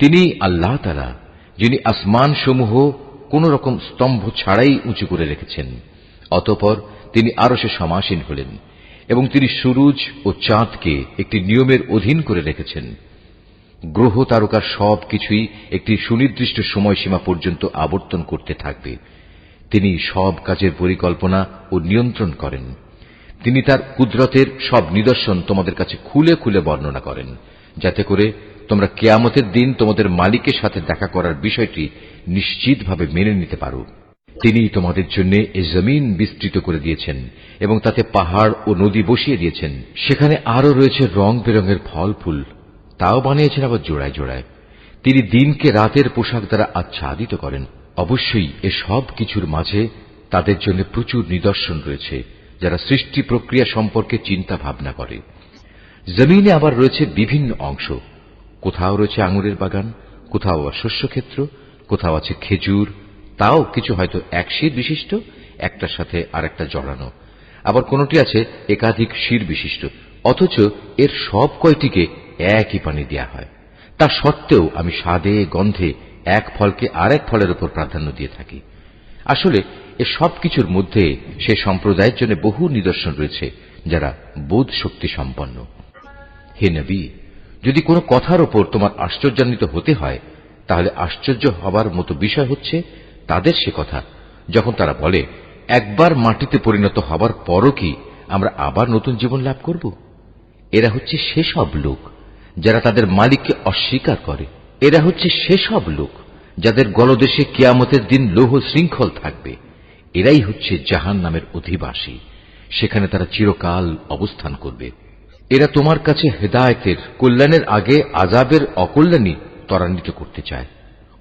তিনি আল্লাহ তাআলা, যিনি আসমান সমূহ কোন রকম স্তম্ভ ছাড়াই উঁচু করে রেখেছেন। অতঃপর তিনি আরশে সমাসীন হলেন এবং তিনি সূরজ ও চাঁদকে একটি নিয়মের অধীন করে রেখেছেন। গ্রহ তারকার সবকিছুই একটি সুনির্দিষ্ট সময়সীমা পর্যন্ত আবর্তন করতে থাকবে। তিনি সব কাজের পরিকল্পনা ও নিয়ন্ত্রণ করেন। তিনি তার কুদরতের সব নিদর্শন তোমাদের কাছে খুলে খুলে বর্ণনা করেন, যাতে করে তোমরা কিয়ামতের দিন তোমাদের মালিকের সাথে দেখা করার বিষয়টি নিশ্চিতভাবে মেনে নিতে পারো। তিনি তোমাদের জন্য এই জমিন বিস্তৃত করে দিয়েছেন এবং তাতে পাহাড় ও নদী বসিয়ে দিয়েছেন। সেখানে আরো রয়েছে রং বেরঙের ফল ফুল, তাও বানিয়েছেন আবার জোড়ায় জোড়ায়। তিনি দিনকে রাতের পোশাক দ্বারা আচ্ছাদিত করেন। অবশ্যই এ সব কিছুর মাঝে তাদের জন্য প্রচুর নিদর্শন রয়েছে, যারা সৃষ্টি প্রক্রিয়া সম্পর্কে চিন্তা ভাবনা করে। জমিনে আবার রয়েছে বিভিন্ন অংশ, কোথাও রয়েছে আঙুরের বাগান, কোথাও আবার শস্যক্ষেত্র, কোথাও আছে খেজুর, তাও কিছু হয়তো এক শির বিশিষ্ট, একটার সাথে আরেকটা জড়ানো, আবার কোনটি আছে একাধিক শির বিশিষ্ট। অথচ এর সব কয়টিকে একই পানি দেয়া হয়। তা সত্ত্বেও আমি স্বাদে গন্ধে এক ফলকে আরেক ফলের উপর প্রাধান্য দিয়ে থাকি। আসলে এ সব কিছুর মধ্যে সে সম্প্রদায়ের জন্য বহু নিদর্শন রয়েছে, যারা বোধ শক্তি সম্পন্ন। হে নবী, যদি কোনো কথার ওপর তোমার আশ্চর্যান্বিত হতে হয়, তাহলে আশ্চর্য হবার মতো বিষয় হচ্ছে তাদের সে কথা যখন তারা বলে, একবার মাটিতে পরিণত হবার পরও কি আমরা আবার নতুন জীবন লাভ করব? এরা হচ্ছে সেসব লোক যারা তাদের মালিককে অস্বীকার করে। এরা হচ্ছে সেসব লোক যাদের গলদেশে কিয়ামতের দিন লৌহ শৃঙ্খল থাকবে। এরাই হচ্ছে জাহান্নামের অধিবাসী, সেখানে তারা চিরকাল অবস্থান করবে। এরা তোমার কাছে হেদায়েতের কল্যাণের আগে আযাবের অকল্যাণই ত্বরান্বিত করতে চায়,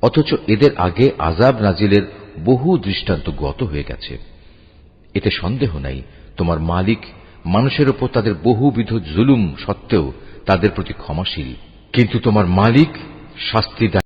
অথচ এদের আগে আযাব নাজিলের বহু দৃষ্টান্ত গত হয়ে গেছে। এতে সন্দেহ নাই তোমার মালিক মানুষের উপর তাদের বহুবিধ জুলুম সত্ত্বেও তাদের প্রতি ক্ষমাশীল। কিন্তু তোমার মালিক শাস্তি